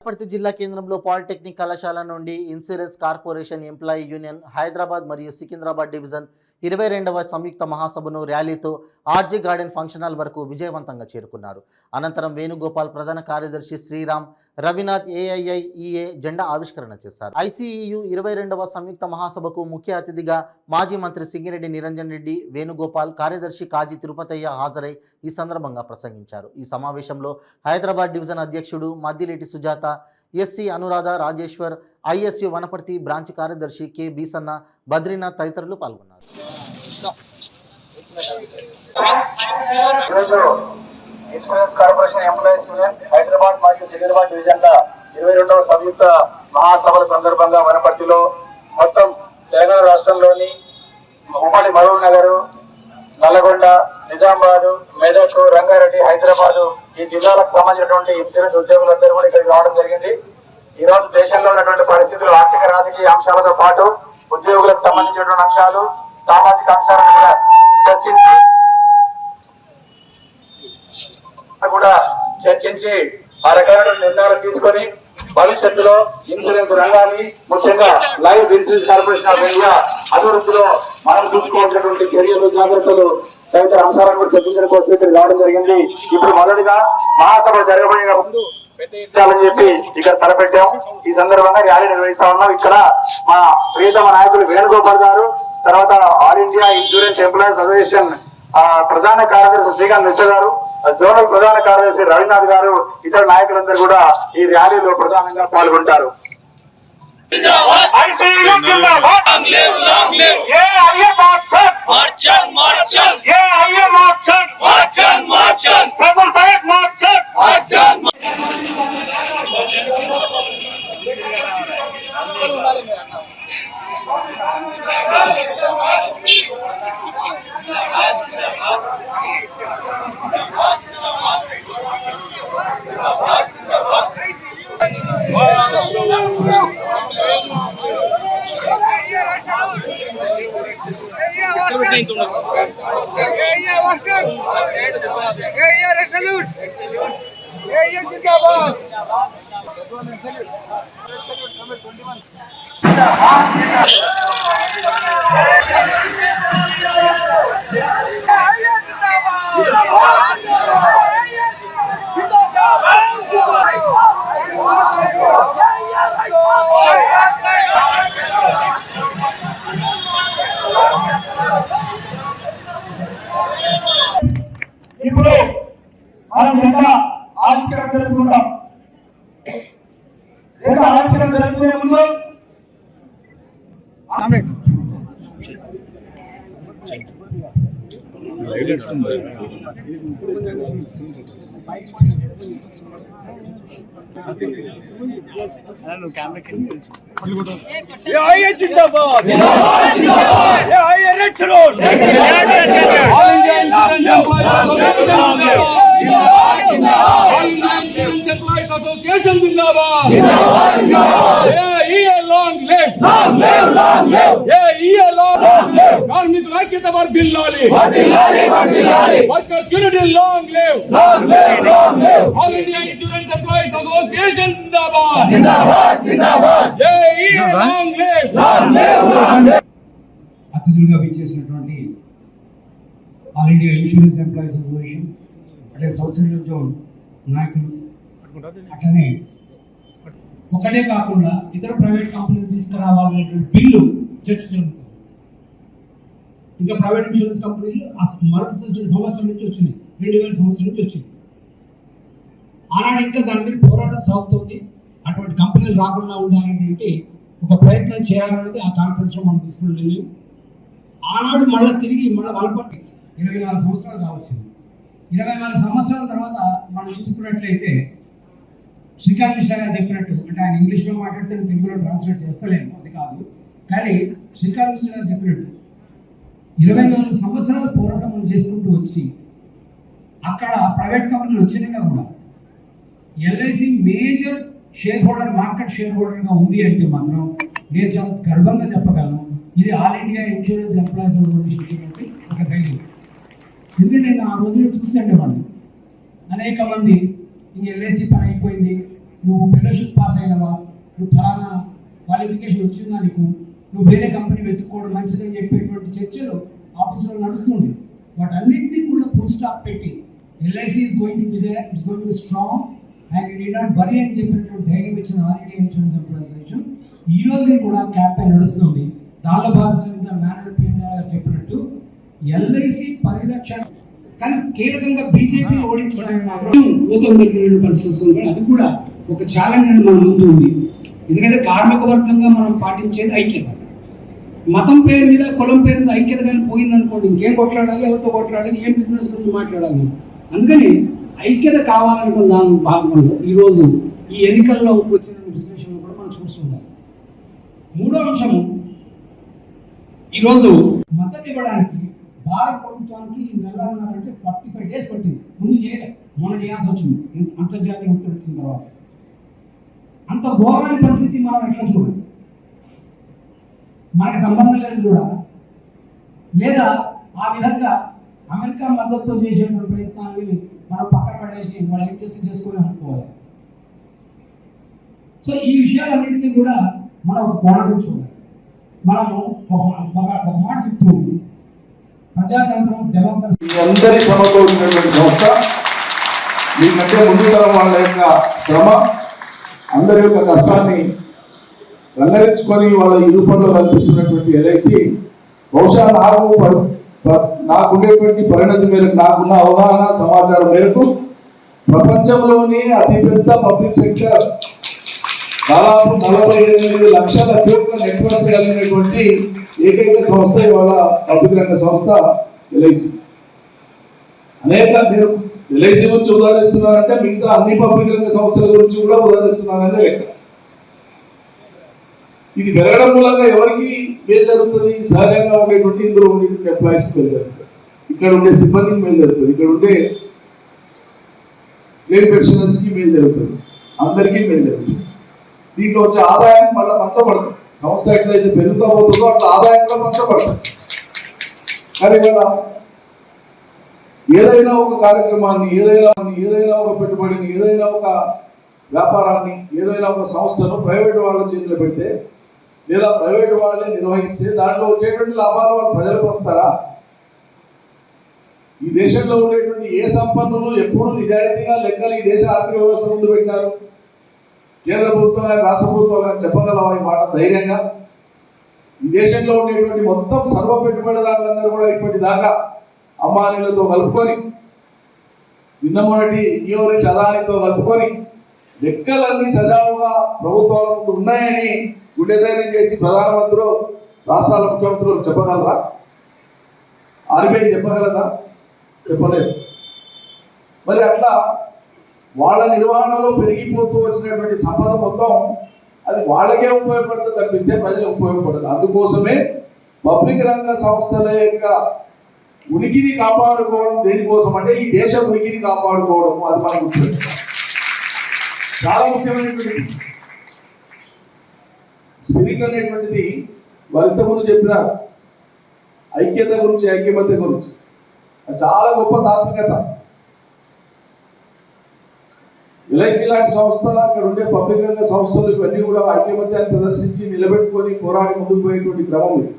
వనపర్తి జిల్లా కేంద్రంలో పాలిటెక్నిక్ కళాశాల నుండి insurance corporation employee union Hyderabad మరియు సికింద్రాబాద్ డివిజన్ 22వ సంయుక్త మహాసభను ర్యాలీతో ఆర్జీ గార్డెన్ ఫంక్షన్ హాల్ వరకు విజయవంతంగా చేరుకున్నారు. అనంతరం వేణుగోపాల్ ప్రధాన కార్యదర్శి శ్రీరామ్ రవినాథ్ ఏఐఐఈఏ జెండా ఆవిష్కరణ చేశారు. ఐసీఈయు 22వ సంయుక్త మహాసభకు ముఖ్య అతిథిగా మాజీ మంత్రి సింగిరెడ్డి నిరంజన్ రెడ్డి, వేణుగోపాల్, కార్యదర్శి కాజీ తిరుపతయ్య హాజరై ఈ సందర్భంగా ప్రసంగించారు. ఈ సమావేశంలో హైదరాబాద్ డివిజన్ అధ్యక్షుడు మద్దిలేటి సుజాత, ఎస్సీ అనురాధ రాజేశ్వర్, ఐఎస్యు వనపర్తి బ్రాంచ్ కార్యదర్శి కె బీసన్న, బద్రీనాథ్ తదితరులు పాల్గొన్నారు. Insurance corporation employees union Hyderabad మరియు సికింద్రాబాద్ డివిజన్ల 22వ సంయుక్త మహాసభల సందర్భంగా వనపర్తిలో మొత్తం తెలంగాణ రాష్ట్రంలోని ఉమ్మడి మహబూబ్ నగర్, నల్లగొండ, నిజామాబాద్, మెదక్, రంగారెడ్డి, హైదరాబాద్ ఈ జిల్లాలకు సంబంధించినటువంటి ఇన్సూరెన్స్ ఉద్యోగులందరూ కూడా ఇక్కడికి రావడం జరిగింది. ఈ రోజు దేశంలో ఉన్నటువంటి పరిస్థితులు, ఆర్థిక రాజకీయ అంశాలతో పాటు ఉద్యోగులకు సంబంధించినటువంటి అంశాలు, సామాజిక అంశాలను కూడా చర్చించి ఆ రకమైన నిర్ణయాలు తీసుకొని భవిష్యత్తులో ఇన్సూరెన్స్ రంగాన్ని, ముఖ్యంగా life insurance corporation of India అభివృద్ధిలో మనం తీసుకోవాల్సినటువంటి చర్యలు, జాగ్రత్తలు తదితర అంశాలను కూడా చర్చించడం కోసం ఇక్కడ రావడం జరిగింది. ఇప్పుడు మొదటిగా మహాసభ జరగబోయే ముందు పెట్టించాలని చెప్పి ఇక్కడ తలపెట్టాము. ఈ సందర్భంగా ర్యాలీ నిర్వహిస్తా ఉన్నాం. ఇక్కడ మా ప్రియతమ నాయకులు వేణుగోపాల్ గారు, తర్వాత all India insurance employees association ప్రధాన కార్యదర్శి శ్రీకాంత్ మిశ్ర గారు, జోనల్ ప్రధాన కార్యదర్శి రవినాథ్ గారు, ఇతర నాయకులందరూ కూడా ఈ ర్యాలీలో ప్రధానంగా పాల్గొంటారు. ఇప్పుడు మనం జెండా ఆవిష్కరణ జరుపుకుంటాం. జెండా ఆవిష్కరణ జరుపుకునే ముందు కార్మికుల ఐక్యత వర్ధిల్లాలి, workers unity long live, all India insurance employees association జిందాబాద్, లాంగ్ లివ్. అతిథులుగా విచ్చేసినటువంటి all India insurance employees association అంటే సౌత్ సెంట్రల్ జోన్ నాయకులు, అట్లనే ఒకటే కాకుండా ఇతర ప్రైవేట్ కంపెనీలు తీసుకురావాలనేటువంటి బిల్లు చర్చ జరుగుతుంది. ఇంకా ప్రైవేట్ ఇన్సూరెన్స్ కంపెనీలు మరొక సంవత్సరం నుంచి వచ్చినాయి, 2000 సంవత్సరం నుంచి వచ్చింది. ఆనాడు ఇంకా దాని మీద పోరాటం సాగుతుంది. అటువంటి కంపెనీలు రాకుండా ఉండాలనేటువంటి ఒక ప్రయత్నం చేయాలనేది ఆ కాన్ఫరెన్స్లో మనం తీసుకుని వెళ్ళాము. ఆనాడు మళ్ళీ తిరిగి వనపర్తి 24 సంవత్సరాలు కావచ్చింది. 24 సంవత్సరాల తర్వాత మనం చూసుకున్నట్లయితే శ్రీకాంత్ మిశ్రా గారు చెప్పినట్టు, అంటే ఆయన ఇంగ్లీష్లో మాట్లాడితే తెలుగులో ట్రాన్స్లేట్ చేస్తలేము, అది కాదు, కానీ శ్రీకాంత్ మిశ్రా గారు చెప్పినట్టు 24 సంవత్సరాల పోరాటం మనం చేసుకుంటూ వచ్చి అక్కడ ప్రైవేట్ కంపెనీలు వచ్చినాక కూడా LIC major share holder, market share హోల్డర్గా ఉంది అంటే మాత్రం నేను చాలా గర్వంగా చెప్పగలను, ఇది all India insurance employees association ఒక ధైర్యం. ఎందుకంటే నేను ఆ రోజుల్లో చూస్తుండేవాడిని, అనేక మంది ఇంక ఎల్ఐసి పని అయిపోయింది, నువ్వు ఫెలోషిప్ పాస్ అయినవా, నువ్వు ఫలానా క్వాలిఫికేషన్ వచ్చిందా నీకు, నువ్వు వేరే కంపెనీ వెతుక్కోవడం మంచిదని చెప్పేటువంటి చర్చలు ఆఫీసులో నడుస్తుంది. వాటన్నింటినీ కూడా ఫుల్ స్టాప్ పెట్టి LIC is going to be there, it's going to be strong and you need not worry అని చెప్పినటువంటి ధైర్యం ఇచ్చిన all India insurance employees association ఈ రోజుకి కూడా క్యాంపెయిన్ నడుస్తుంది. దానిలో భాగంగా మేనేజర్ PN గారు చెప్పినట్టు LIC పరిరక్షణ కానీ కీలకంగా బీజేపీ ఓడించడానికి మాత్రం ఊతం దొరికిన పరిస్థితి వస్తుంది. అది కూడా ఒక ఛాలెంజ్ అనేది మన ముందు ఉంది. ఎందుకంటే కార్మిక వర్గంగా మనం పాటించేది ఐక్యత. మతం పేరు మీద, కులం పేరు మీద ఐక్యత కానీ పోయిందనుకోండి, ఇంకేం కొట్లాడాలి, ఎవరితో కొట్లాడాలి, ఏం బిజినెస్ గురించి మాట్లాడాలి. అందుకని ఐక్యత కావాలనుకున్న దాని భాగంలో ఈరోజు ఈ ఎన్నికల్లో వచ్చిన విశ్లేషణ కూడా మనం చూస్తున్నాం. మూడో అంశము, ఈరోజు మద్దతు ఇవ్వడానికి భారత ప్రభుత్వానికి వెళ్ళాలన్నారంటే 45 days పట్టింది. ముందు చేయలేదు, మొన్న చేయాల్సి వచ్చింది అంతర్జాతీయ ఒత్తిడి వచ్చిన తర్వాత. అంత ఘోరమైన పరిస్థితి మనం ఎట్లా చూడాలి? మనకి సంబంధం లేదు చూడాలి, లేదా ఆ విధంగా అమెరికా మద్దతుతో చేసేటువంటి ప్రయత్నాన్ని మనం పక్కన పడేసి వాళ్ళు ఏం చేసి చేసుకొని అనుకోవాలి. సో ఈ విషయాలన్నింటినీ కూడా మనం ఒక కోణంలో చూడాలి. మనము ఒక మాట చెప్తూ ప్రజాతంత్రం, డెమోక్రసీ మీ అందరి శ్రమతో ఉన్నటువంటి సంస్థ, మీకంటే ముందు తరం వాళ్ళ యొక్క శ్రమ, అందరి యొక్క కష్టాన్ని రంగరించుకొని వాళ్ళ ఈ రూపంలో కల్పిస్తున్నటువంటి LIC బహుశా నాకుండేటువంటి పరిణతి మేరకు, నాకున్న అవగాహన సమాచారం మేరకు ప్రపంచంలోని అతిపెద్ద పబ్లిక్ సెక్టర్ దాదాపు 48 లక్షల కోట్ల నెట్వర్క్ కలిగినటువంటి ఏకైక సంస్థ ఇవాళ పబ్లిక్ రంగ సంస్థ LIC. అనేక నేను LIC గురించి ఉదాహరిస్తున్నానంటే మిగతా అన్ని పబ్లిక్ రంగ సంస్థల గురించి కూడా ఉదాహరిస్తున్నానని లెక్క. ఇది పెరగడం మూలంగా ఎవరికి మేలు జరుగుతుంది? సహజంగా ఉండేటువంటి ఇందులో ఉండేటువంటి ఎంప్లాయీస్కి మేలు జరుగుతుంది, ఇక్కడ ఉండే సిబ్బందికి మేలు జరుగుతుంది, ఇక్కడ ఉండే ట్రేడ్ పెన్షనర్స్కి మేలు జరుగుతుంది, అందరికీ మేలు జరుగుతుంది. దీంట్లో వచ్చే ఆదాయాన్ని మళ్ళీ పంచబడుతుంది. సంస్థ ఎట్లయితే పెరుగుతూ పోతుందో అట్లా ఆదాయం కూడా పంచబడుతుంది. కానీ ఇవాళ ఏదైనా ఒక కార్యక్రమాన్ని, ఏదైనా ఒక పెట్టుబడిని, ఏదైనా ఒక వ్యాపారాన్ని, ఏదైనా ఒక సంస్థను ప్రైవేట్ వాళ్ళ చేతిలో పెడితే లేదా ప్రైవేట్ వాళ్ళే నిర్వహిస్తే దాంట్లో వచ్చేటువంటి లాభాలు వాళ్ళు ప్రజలకు వస్తారా? ఈ దేశంలో ఉండేటువంటి ఏ సంపన్నులు ఎప్పుడు నిజాయితీగా లెక్కలు ఈ దేశ ఆర్థిక వ్యవస్థ ముందు పెట్టినారు? కేంద్ర ప్రభుత్వం కానీ రాష్ట్ర ప్రభుత్వం కానీ చెప్పగలవా ఈ మాట ధైర్యంగా? ఈ దేశంలో ఉండేటువంటి మొత్తం సర్వ పెట్టుబడిదారులందరూ కూడా ఇప్పటిదాకా అంబానీలతో కలుపుకొని, నిన్నమొన్నటి నియోరేజ్ అదానితో కలుపుకొని లెక్కలన్నీ సజావుగా ప్రభుత్వాల ముందు ఉన్నాయని గుండె ధైర్యం చేసి ప్రధానమంత్రులు, రాష్ట్రాల ముఖ్యమంత్రులు చెప్పగలరా? RBI చెప్పగలరా? చెప్పలేదు. మరి అట్లా వాళ్ళ నిర్వహణలో పెరిగిపోతూ వచ్చినటువంటి సంపద మొత్తం అది వాళ్ళకే ఉపయోగపడుతుంది తప్పిస్తే ప్రజలకు ఉపయోగపడదు. అందుకోసమే పబ్లిక్ రంగ సంస్థల యొక్క ఉనికిని కాపాడుకోవడం దేనికోసం అంటే ఈ దేశ ఉనికిని కాపాడుకోవడం, అది మనకు గుర్తుపెట్టుకోవాలి. చాలా ముఖ్యమైనటువంటి స్పిరిట్ అనేటువంటిది వారు ఇంతకుముందు చెప్పిన ఐక్యత గురించి, ఐక్యమత్య గురించి, అది చాలా గొప్ప తాత్వికత. LIC లాంటి సంస్థ, అక్కడ ఉండే పబ్లిక్ రంగ సంస్థలు ఇవన్నీ కూడా ఐక్యమత్యాన్ని ప్రదర్శించి నిలబెట్టుకొని పోరాడి ముందుకు పోయేటువంటి క్రమం ఇది.